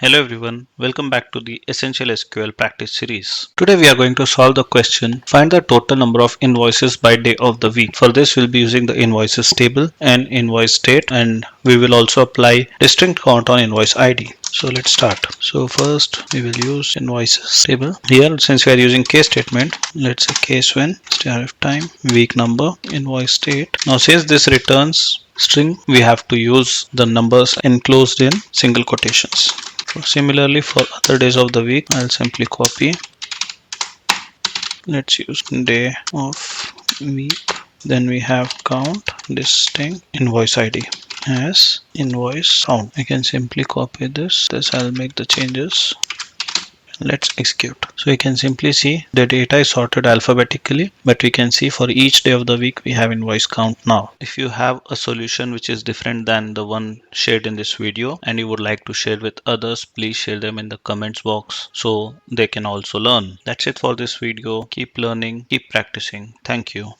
Hello everyone, welcome back to the Essential SQL Practice series. Today we are going to solve the question, find the total number of invoices by day of the week. For this we'll be using the invoices table and invoice date, and we will also apply distinct count on invoice ID. So let's start. So first we will use invoices table. Here since we are using case statement, let's say case when, tariff time, week number, invoice date. Now since this returns string, we have to use the numbers enclosed in single quotations. Similarly, for other days of the week, I'll simply copy. Let's use day of week. Then we have count distinct invoice ID as invoice count. I can simply copy this. I'll make the changes. Let's execute. So you can simply see the data is sorted alphabetically, but we can see for each day of the week we have invoice count now. If you have a solution which is different than the one shared in this video and you would like to share with others, please share them in the comments box so they can also learn. That's it for this video. Keep learning, keep practicing. Thank you.